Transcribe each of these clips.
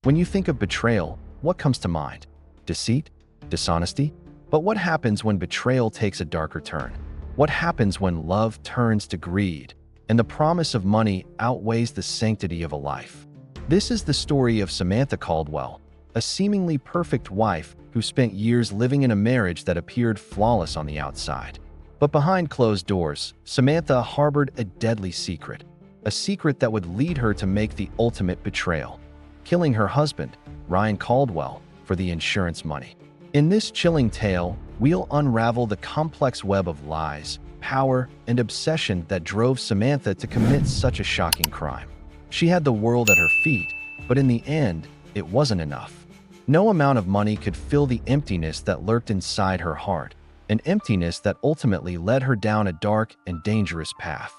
When you think of betrayal, what comes to mind? Deceit? Dishonesty? But what happens when betrayal takes a darker turn? What happens when love turns to greed and the promise of money outweighs the sanctity of a life? This is the story of Samantha Caldwell, a seemingly perfect wife who spent years living in a marriage that appeared flawless on the outside. But behind closed doors, Samantha harbored a deadly secret, a secret that would lead her to make the ultimate betrayal, killing her husband, Ryan Caldwell, for the insurance money. In this chilling tale, we'll unravel the complex web of lies, power, and obsession that drove Samantha to commit such a shocking crime. She had the world at her feet, but in the end, it wasn't enough. No amount of money could fill the emptiness that lurked inside her heart, an emptiness that ultimately led her down a dark and dangerous path.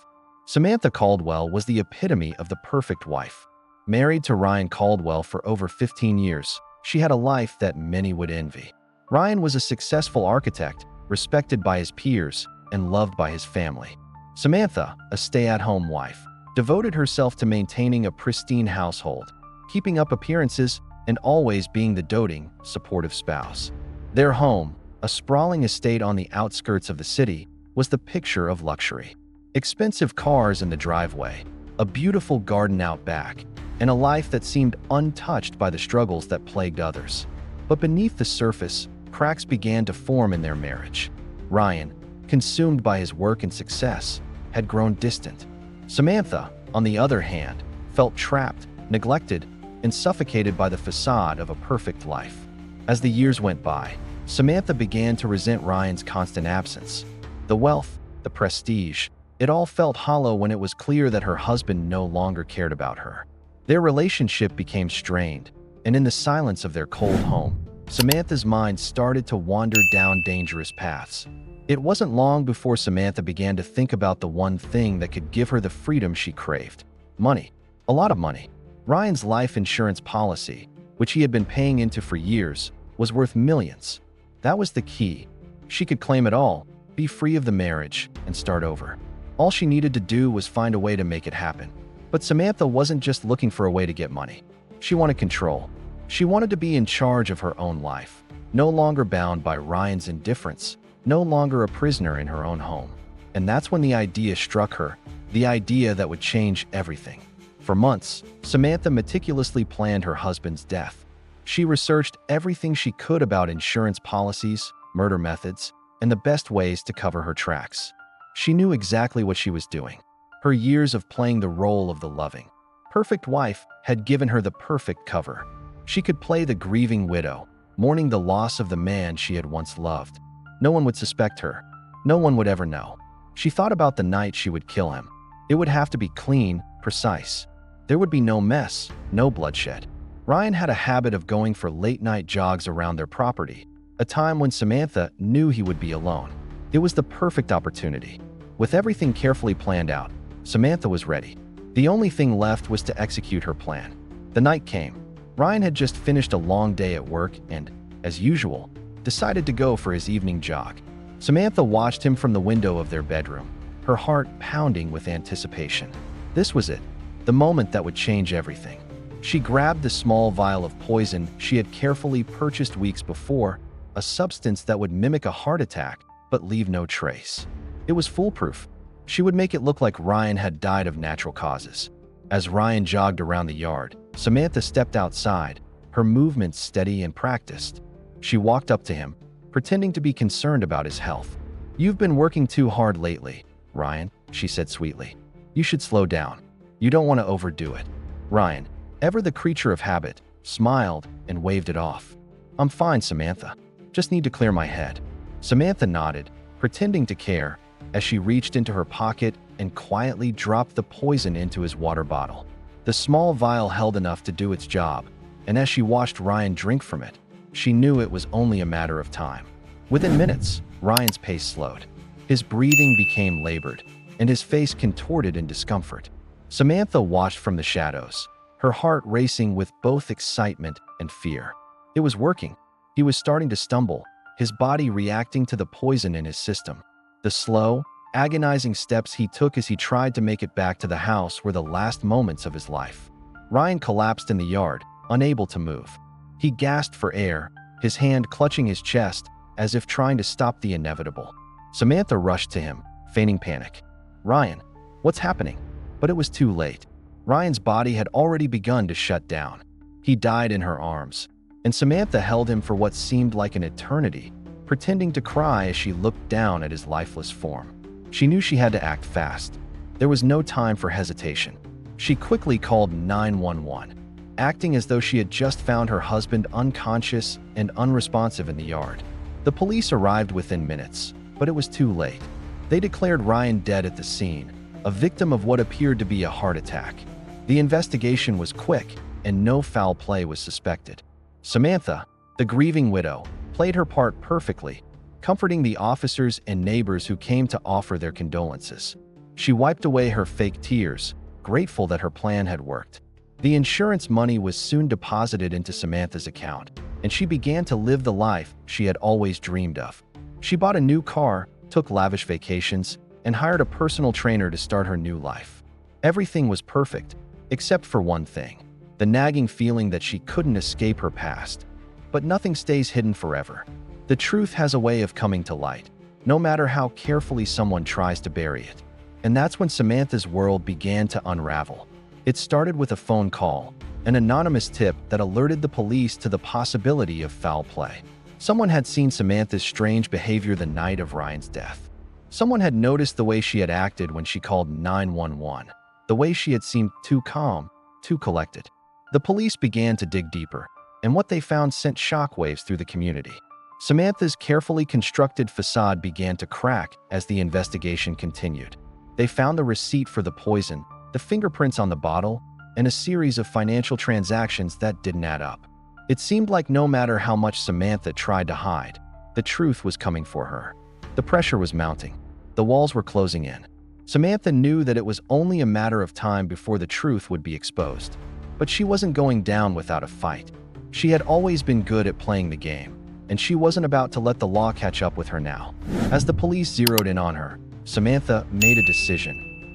Samantha Caldwell was the epitome of the perfect wife. Married to Ryan Caldwell for over 15 years, she had a life that many would envy. Ryan was a successful architect, respected by his peers, and loved by his family. Samantha, a stay-at-home wife, devoted herself to maintaining a pristine household, keeping up appearances, and always being the doting, supportive spouse. Their home, a sprawling estate on the outskirts of the city, was the picture of luxury. Expensive cars in the driveway, a beautiful garden out back, and a life that seemed untouched by the struggles that plagued others. But beneath the surface, cracks began to form in their marriage. Ryan, consumed by his work and success, had grown distant. Samantha, on the other hand, felt trapped, neglected, and suffocated by the facade of a perfect life. As the years went by, Samantha began to resent Ryan's constant absence. The wealth, the prestige, it all felt hollow when it was clear that her husband no longer cared about her. Their relationship became strained, and in the silence of their cold home, Samantha's mind started to wander down dangerous paths. It wasn't long before Samantha began to think about the one thing that could give her the freedom she craved: money. A lot of money. Ryan's life insurance policy, which he had been paying into for years, was worth millions. That was the key. She could claim it all, be free of the marriage, and start over. All she needed to do was find a way to make it happen. But Samantha wasn't just looking for a way to get money. She wanted control. She wanted to be in charge of her own life, no longer bound by Ryan's indifference, no longer a prisoner in her own home. And that's when the idea struck her, the idea that would change everything. For months, Samantha meticulously planned her husband's death. She researched everything she could about insurance policies, murder methods, and the best ways to cover her tracks. She knew exactly what she was doing. Her years of playing the role of the loving, perfect wife had given her the perfect cover. She could play the grieving widow, mourning the loss of the man she had once loved. No one would suspect her. No one would ever know. She thought about the night she would kill him. It would have to be clean, precise. There would be no mess, no bloodshed. Ryan had a habit of going for late-night jogs around their property, a time when Samantha knew he would be alone. It was the perfect opportunity. With everything carefully planned out, Samantha was ready. The only thing left was to execute her plan. The night came. Ryan had just finished a long day at work and, as usual, decided to go for his evening jog. Samantha watched him from the window of their bedroom, her heart pounding with anticipation. This was it, the moment that would change everything. She grabbed the small vial of poison she had carefully purchased weeks before, a substance that would mimic a heart attack but leave no trace. It was foolproof. She would make it look like Ryan had died of natural causes. As Ryan jogged around the yard, Samantha stepped outside, her movements steady and practiced. She walked up to him, pretending to be concerned about his health. "You've been working too hard lately, Ryan," she said sweetly. "You should slow down. You don't want to overdo it." Ryan, ever the creature of habit, smiled and waved it off. "I'm fine, Samantha. Just need to clear my head." Samantha nodded, pretending to care, as she reached into her pocket and quietly dropped the poison into his water bottle. The small vial held enough to do its job, and as she watched Ryan drink from it, she knew it was only a matter of time. Within minutes, Ryan's pace slowed. His breathing became labored, and his face contorted in discomfort. Samantha watched from the shadows, her heart racing with both excitement and fear. It was working. He was starting to stumble, his body reacting to the poison in his system. The slow, agonizing steps he took as he tried to make it back to the house were the last moments of his life. Ryan collapsed in the yard, unable to move. He gasped for air, his hand clutching his chest as if trying to stop the inevitable. Samantha rushed to him, feigning panic. "Ryan, what's happening?" But it was too late. Ryan's body had already begun to shut down. He died in her arms, and Samantha held him for what seemed like an eternity, pretending to cry as she looked down at his lifeless form. She knew she had to act fast. There was no time for hesitation. She quickly called 911, acting as though she had just found her husband unconscious and unresponsive in the yard. The police arrived within minutes, but it was too late. They declared Ryan dead at the scene, a victim of what appeared to be a heart attack. The investigation was quick, and no foul play was suspected. Samantha, the grieving widow, played her part perfectly, comforting the officers and neighbors who came to offer their condolences. She wiped away her fake tears, grateful that her plan had worked. The insurance money was soon deposited into Samantha's account, and she began to live the life she had always dreamed of. She bought a new car, took lavish vacations, and hired a personal trainer to start her new life. Everything was perfect, except for one thing: the nagging feeling that she couldn't escape her past. But nothing stays hidden forever. The truth has a way of coming to light, no matter how carefully someone tries to bury it. And that's when Samantha's world began to unravel. It started with a phone call, an anonymous tip that alerted the police to the possibility of foul play. Someone had seen Samantha's strange behavior the night of Ryan's death. Someone had noticed the way she had acted when she called 911, the way she had seemed too calm, too collected. The police began to dig deeper, and what they found sent shockwaves through the community. Samantha's carefully constructed facade began to crack as the investigation continued. They found the receipt for the poison, the fingerprints on the bottle, and a series of financial transactions that didn't add up. It seemed like no matter how much Samantha tried to hide, the truth was coming for her. The pressure was mounting. The walls were closing in. Samantha knew that it was only a matter of time before the truth would be exposed. But she wasn't going down without a fight. She had always been good at playing the game, and she wasn't about to let the law catch up with her now. As the police zeroed in on her, Samantha made a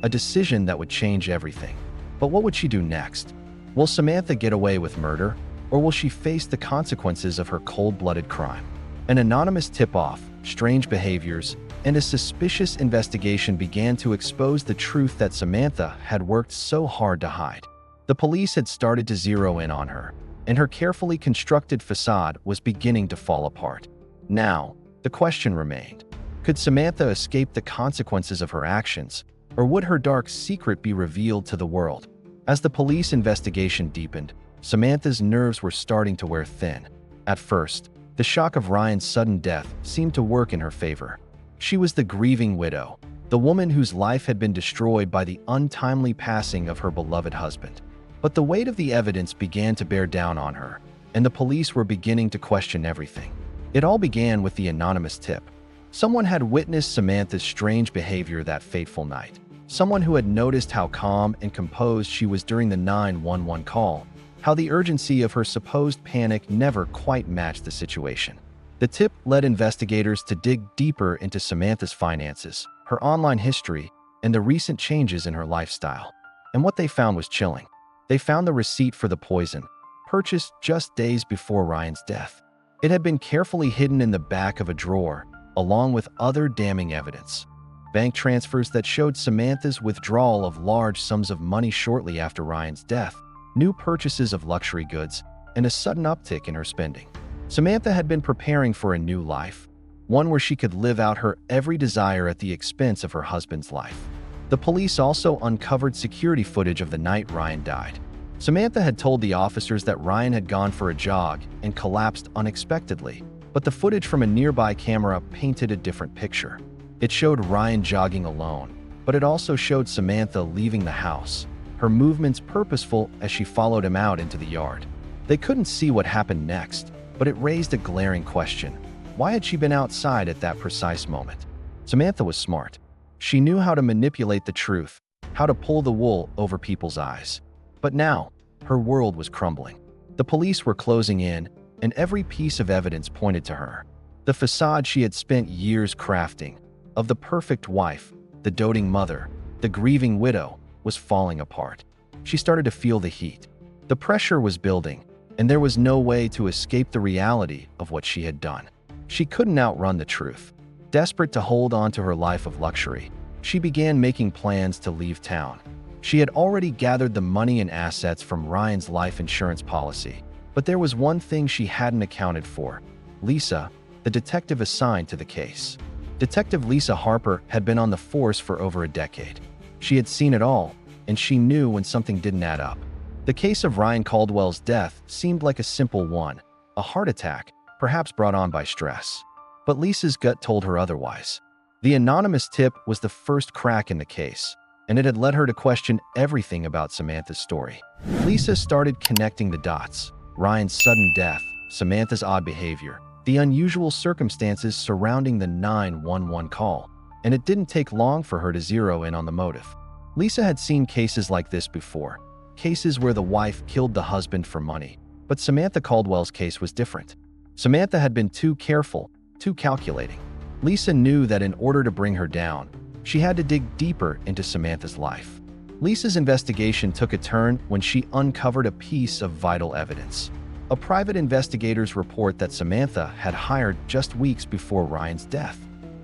decision that would change everything. But what would she do next? Will Samantha get away with murder, or will she face the consequences of her cold-blooded crime? An anonymous tip-off, strange behaviors, and a suspicious investigation began to expose the truth that Samantha had worked so hard to hide. The police had started to zero in on her, and her carefully constructed facade was beginning to fall apart. Now, the question remained: could Samantha escape the consequences of her actions, or would her dark secret be revealed to the world? As the police investigation deepened, Samantha's nerves were starting to wear thin. At first, the shock of Ryan's sudden death seemed to work in her favor. She was the grieving widow, the woman whose life had been destroyed by the untimely passing of her beloved husband. But the weight of the evidence began to bear down on her, and the police were beginning to question everything. It all began with the anonymous tip. Someone had witnessed Samantha's strange behavior that fateful night. Someone who had noticed how calm and composed she was during the 911 call, how the urgency of her supposed panic never quite matched the situation. The tip led investigators to dig deeper into Samantha's finances, her online history, and the recent changes in her lifestyle. And what they found was chilling. They found the receipt for the poison, purchased just days before Ryan's death. It had been carefully hidden in the back of a drawer, along with other damning evidence. Bank transfers that showed Samantha's withdrawal of large sums of money shortly after Ryan's death, new purchases of luxury goods, and a sudden uptick in her spending. Samantha had been preparing for a new life, one where she could live out her every desire at the expense of her husband's life. The police also uncovered security footage of the night Ryan died. Samantha had told the officers that Ryan had gone for a jog and collapsed unexpectedly, but the footage from a nearby camera painted a different picture. It showed Ryan jogging alone, but it also showed Samantha leaving the house, her movements purposeful as she followed him out into the yard. They couldn't see what happened next, but it raised a glaring question. Why had she been outside at that precise moment? Samantha was smart. She knew how to manipulate the truth, how to pull the wool over people's eyes. But now, her world was crumbling. The police were closing in, and every piece of evidence pointed to her. The facade she had spent years crafting, of the perfect wife, the doting mother, the grieving widow, was falling apart. She started to feel the heat. The pressure was building, and there was no way to escape the reality of what she had done. She couldn't outrun the truth. Desperate to hold on to her life of luxury, she began making plans to leave town. She had already gathered the money and assets from Ryan's life insurance policy, but there was one thing she hadn't accounted for: Lisa, the detective assigned to the case. Detective Lisa Harper had been on the force for over a decade. She had seen it all, and she knew when something didn't add up. The case of Ryan Caldwell's death seemed like a simple one, a heart attack, perhaps brought on by stress. But Lisa's gut told her otherwise. The anonymous tip was the first crack in the case, and it had led her to question everything about Samantha's story. Lisa started connecting the dots: Ryan's sudden death, Samantha's odd behavior, the unusual circumstances surrounding the 911 call, and it didn't take long for her to zero in on the motive. Lisa had seen cases like this before, cases where the wife killed the husband for money, but Samantha Caldwell's case was different. Samantha had been too careful, too calculating. Lisa knew that in order to bring her down, she had to dig deeper into Samantha's life. Lisa's investigation took a turn when she uncovered a piece of vital evidence. A private investigator's report that Samantha had hired just weeks before Ryan's death.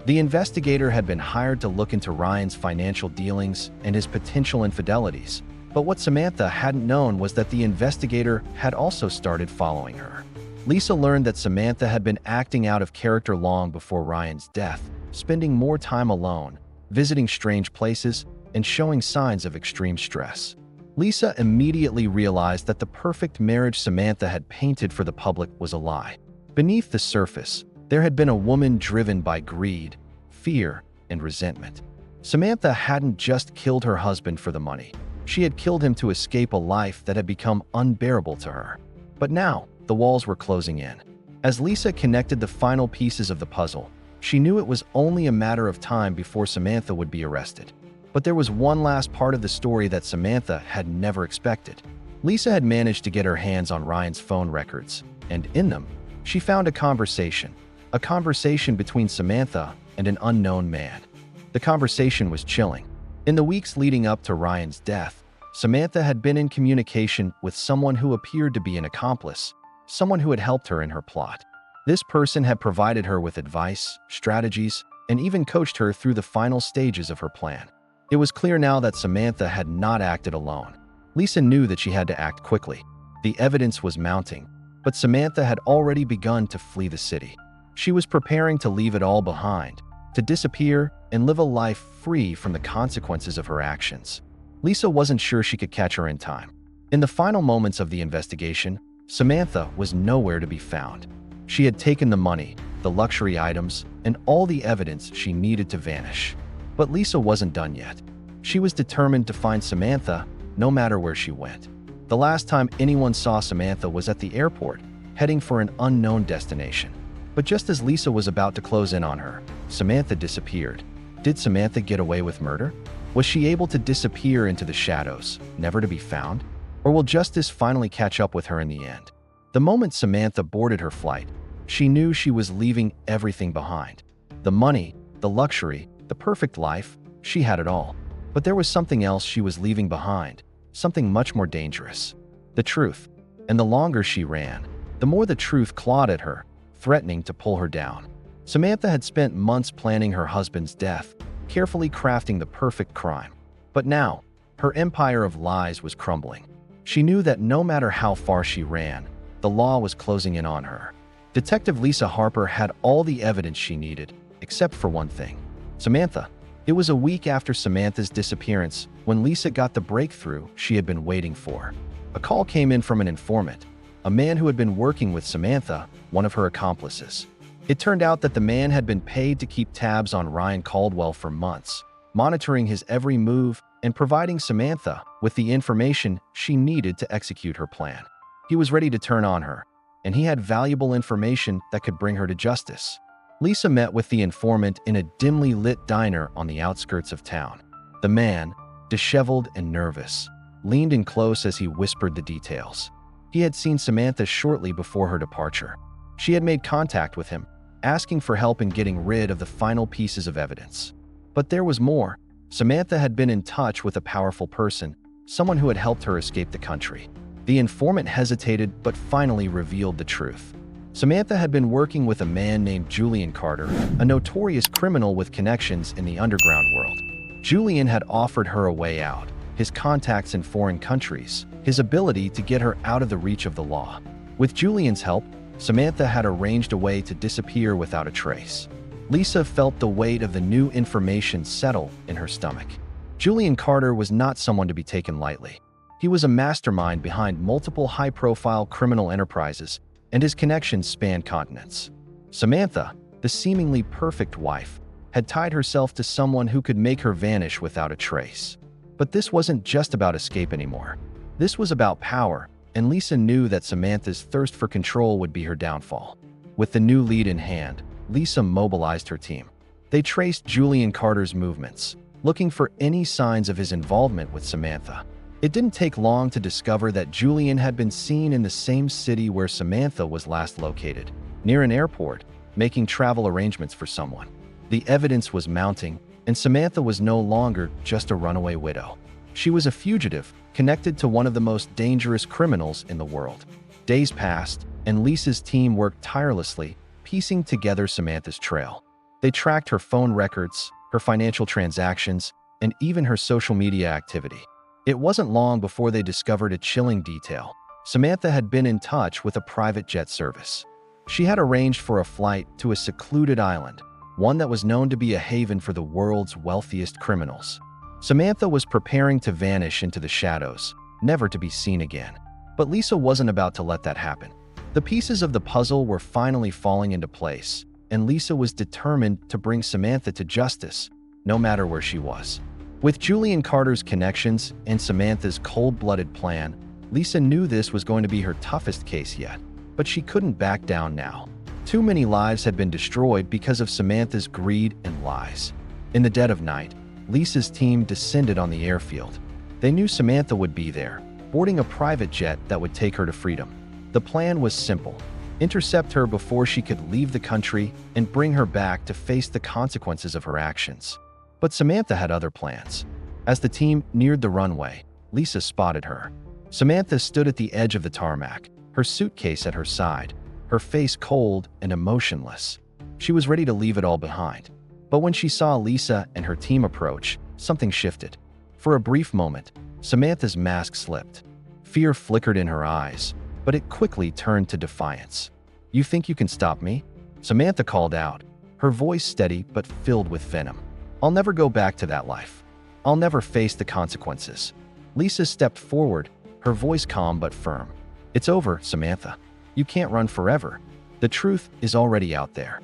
The investigator had been hired to look into Ryan's financial dealings and his potential infidelities, but what Samantha hadn't known was that the investigator had also started following her. Lisa learned that Samantha had been acting out of character long before Ryan's death, spending more time alone, visiting strange places, and showing signs of extreme stress. Lisa immediately realized that the perfect marriage Samantha had painted for the public was a lie. Beneath the surface, there had been a woman driven by greed, fear, and resentment. Samantha hadn't just killed her husband for the money. She had killed him to escape a life that had become unbearable to her. But now, the walls were closing in. As Lisa connected the final pieces of the puzzle, she knew it was only a matter of time before Samantha would be arrested. But there was one last part of the story that Samantha had never expected. Lisa had managed to get her hands on Ryan's phone records, and in them, she found a conversation between Samantha and an unknown man. The conversation was chilling. In the weeks leading up to Ryan's death, Samantha had been in communication with someone who appeared to be an accomplice, someone who had helped her in her plot. This person had provided her with advice, strategies, and even coached her through the final stages of her plan. It was clear now that Samantha had not acted alone. Lisa knew that she had to act quickly. The evidence was mounting, but Samantha had already begun to flee the city. She was preparing to leave it all behind, to disappear and live a life free from the consequences of her actions. Lisa wasn't sure she could catch her in time. In the final moments of the investigation, Samantha was nowhere to be found. She had taken the money, the luxury items, and all the evidence she needed to vanish. But Lisa wasn't done yet. She was determined to find Samantha no matter where she went. The last time anyone saw Samantha was at the airport, heading for an unknown destination. But just as Lisa was about to close in on her, Samantha disappeared. Did Samantha get away with murder? Was she able to disappear into the shadows, never to be found? Or will justice finally catch up with her in the end? The moment Samantha boarded her flight, she knew she was leaving everything behind. The money, the luxury, the perfect life, she had it all. But there was something else she was leaving behind, something much more dangerous. The truth. And the longer she ran, the more the truth clawed at her, threatening to pull her down. Samantha had spent months planning her husband's death, carefully crafting the perfect crime. But now, her empire of lies was crumbling. She knew that no matter how far she ran, the law was closing in on her. Detective Lisa Harper had all the evidence she needed, except for one thing: Samantha. It was a week after Samantha's disappearance when Lisa got the breakthrough she had been waiting for. A call came in from an informant, a man who had been working with Samantha, one of her accomplices. It turned out that the man had been paid to keep tabs on Ryan Caldwell for months, monitoring his every move and providing Samantha with the information she needed to execute her plan. He was ready to turn on her, and he had valuable information that could bring her to justice. Lisa met with the informant in a dimly lit diner on the outskirts of town. The man, disheveled and nervous, leaned in close as he whispered the details. He had seen Samantha shortly before her departure. She had made contact with him, asking for help in getting rid of the final pieces of evidence. But there was more. Samantha had been in touch with a powerful person, someone who had helped her escape the country. The informant hesitated but finally revealed the truth. Samantha had been working with a man named Julian Carter, a notorious criminal with connections in the underground world. Julian had offered her a way out, his contacts in foreign countries, his ability to get her out of the reach of the law. With Julian's help, Samantha had arranged a way to disappear without a trace. Lisa felt the weight of the new information settle in her stomach. Julian Carter was not someone to be taken lightly. He was a mastermind behind multiple high-profile criminal enterprises, and his connections spanned continents. Samantha, the seemingly perfect wife, had tied herself to someone who could make her vanish without a trace. But this wasn't just about escape anymore. This was about power, and Lisa knew that Samantha's thirst for control would be her downfall. With the new lead in hand, Lisa mobilized her team. They traced Julian Carter's movements, looking for any signs of his involvement with Samantha. It didn't take long to discover that Julian had been seen in the same city where Samantha was last located, near an airport, making travel arrangements for someone. The evidence was mounting, and Samantha was no longer just a runaway widow. She was a fugitive, connected to one of the most dangerous criminals in the world. Days passed, and Lisa's team worked tirelessly, piecing together Samantha's trail. They tracked her phone records, her financial transactions, and even her social media activity. It wasn't long before they discovered a chilling detail. Samantha had been in touch with a private jet service. She had arranged for a flight to a secluded island, one that was known to be a haven for the world's wealthiest criminals. Samantha was preparing to vanish into the shadows, never to be seen again. But Lisa wasn't about to let that happen. The pieces of the puzzle were finally falling into place, and Lisa was determined to bring Samantha to justice, no matter where she was. With Julian Carter's connections and Samantha's cold-blooded plan, Lisa knew this was going to be her toughest case yet. But she couldn't back down now. Too many lives had been destroyed because of Samantha's greed and lies. In the dead of night, Lisa's team descended on the airfield. They knew Samantha would be there, boarding a private jet that would take her to freedom. The plan was simple: intercept her before she could leave the country and bring her back to face the consequences of her actions. But Samantha had other plans. As the team neared the runway, Lisa spotted her. Samantha stood at the edge of the tarmac, her suitcase at her side, her face cold and emotionless. She was ready to leave it all behind. But when she saw Lisa and her team approach, something shifted. For a brief moment, Samantha's mask slipped. Fear flickered in her eyes, but it quickly turned to defiance. "You think you can stop me?" Samantha called out, her voice steady but filled with venom. "I'll never go back to that life. I'll never face the consequences." Lisa stepped forward, her voice calm but firm. "It's over, Samantha. You can't run forever. The truth is already out there."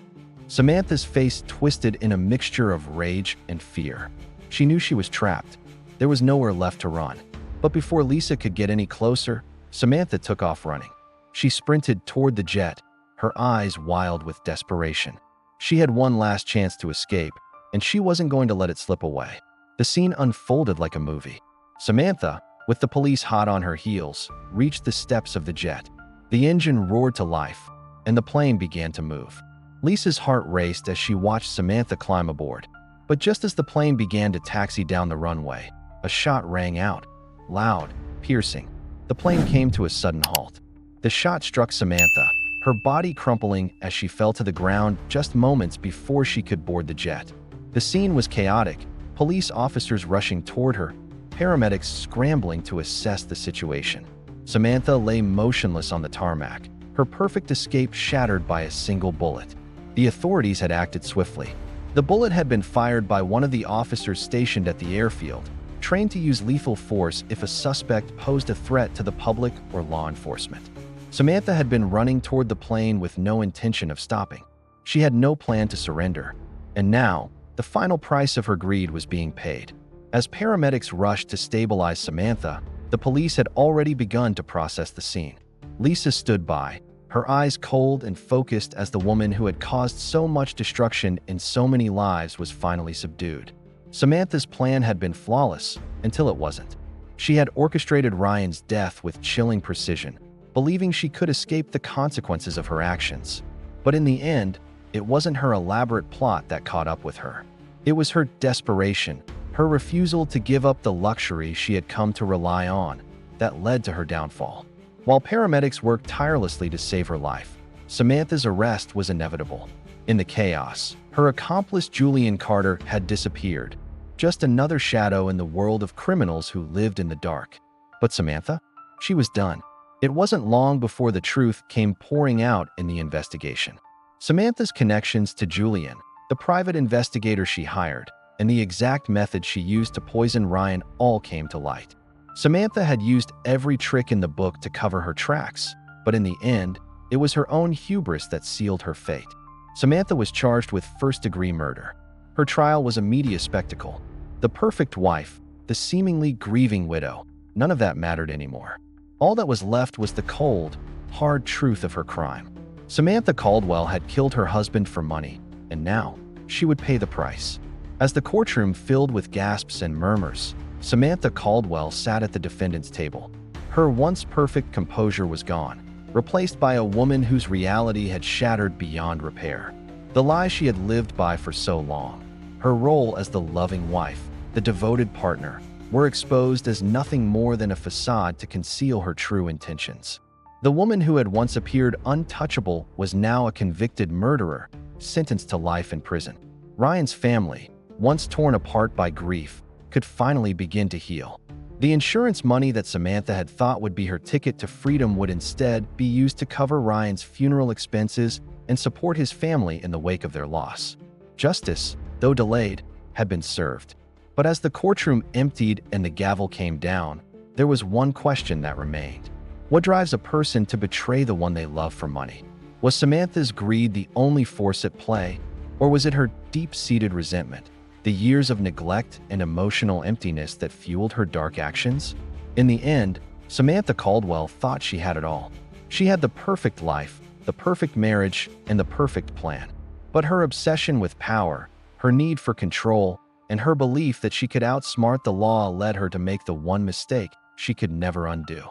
Samantha's face twisted in a mixture of rage and fear. She knew she was trapped. There was nowhere left to run. But before Lisa could get any closer, Samantha took off running. She sprinted toward the jet, her eyes wild with desperation. She had one last chance to escape, and she wasn't going to let it slip away. The scene unfolded like a movie. Samantha, with the police hot on her heels, reached the steps of the jet. The engine roared to life, and the plane began to move. Lisa's heart raced as she watched Samantha climb aboard. But just as the plane began to taxi down the runway, a shot rang out, loud, piercing. The plane came to a sudden halt. The shot struck Samantha, her body crumpling as she fell to the ground just moments before she could board the jet. The scene was chaotic, police officers rushing toward her, paramedics scrambling to assess the situation. Samantha lay motionless on the tarmac, her perfect escape shattered by a single bullet. The authorities had acted swiftly. The bullet had been fired by one of the officers stationed at the airfield, trained to use lethal force if a suspect posed a threat to the public or law enforcement. Samantha had been running toward the plane with no intention of stopping. She had no plan to surrender. And now, the final price of her greed was being paid. As paramedics rushed to stabilize Samantha, the police had already begun to process the scene. Lisa stood by, her eyes cold and focused as the woman who had caused so much destruction in so many lives was finally subdued. Samantha's plan had been flawless until it wasn't. She had orchestrated Ryan's death with chilling precision, believing she could escape the consequences of her actions. But in the end, it wasn't her elaborate plot that caught up with her. It was her desperation, her refusal to give up the luxury she had come to rely on, that led to her downfall. While paramedics worked tirelessly to save her life, Samantha's arrest was inevitable. In the chaos, her accomplice Julian Carter had disappeared, just another shadow in the world of criminals who lived in the dark. But Samantha? She was done. It wasn't long before the truth came pouring out in the investigation. Samantha's connections to Julian, the private investigator she hired, and the exact method she used to poison Ryan all came to light. Samantha had used every trick in the book to cover her tracks, but in the end, it was her own hubris that sealed her fate. Samantha was charged with first-degree murder. Her trial was a media spectacle. The perfect wife, the seemingly grieving widow, none of that mattered anymore. All that was left was the cold, hard truth of her crime. Samantha Caldwell had killed her husband for money, and now she would pay the price. As the courtroom filled with gasps and murmurs, Samantha Caldwell sat at the defendant's table. Her once perfect composure was gone, replaced by a woman whose reality had shattered beyond repair. The lies she had lived by for so long, her role as the loving wife, the devoted partner, were exposed as nothing more than a facade to conceal her true intentions. The woman who had once appeared untouchable was now a convicted murderer, sentenced to life in prison. Ryan's family, once torn apart by grief, could finally begin to heal. The insurance money that Samantha had thought would be her ticket to freedom would instead be used to cover Ryan's funeral expenses and support his family in the wake of their loss. Justice, though delayed, had been served. But as the courtroom emptied and the gavel came down, there was one question that remained. What drives a person to betray the one they love for money? Was Samantha's greed the only force at play, or was it her deep-seated resentment, the years of neglect and emotional emptiness that fueled her dark actions? In the end, Samantha Caldwell thought she had it all. She had the perfect life, the perfect marriage, and the perfect plan. But her obsession with power, her need for control, and her belief that she could outsmart the law led her to make the one mistake she could never undo.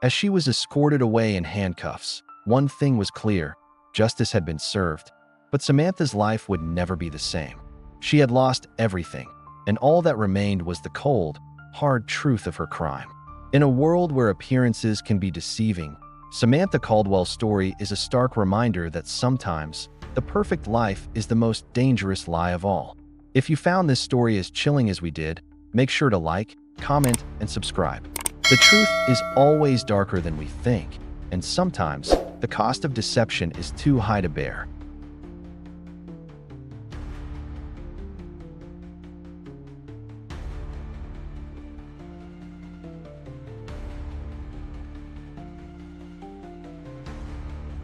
As she was escorted away in handcuffs, one thing was clear: justice had been served, but Samantha's life would never be the same. She had lost everything, and all that remained was the cold, hard truth of her crime. In a world where appearances can be deceiving, Samantha Caldwell's story is a stark reminder that sometimes the perfect life is the most dangerous lie of all. If you found this story as chilling as we did, make sure to like, comment, and subscribe. The truth is always darker than we think, and sometimes the cost of deception is too high to bear.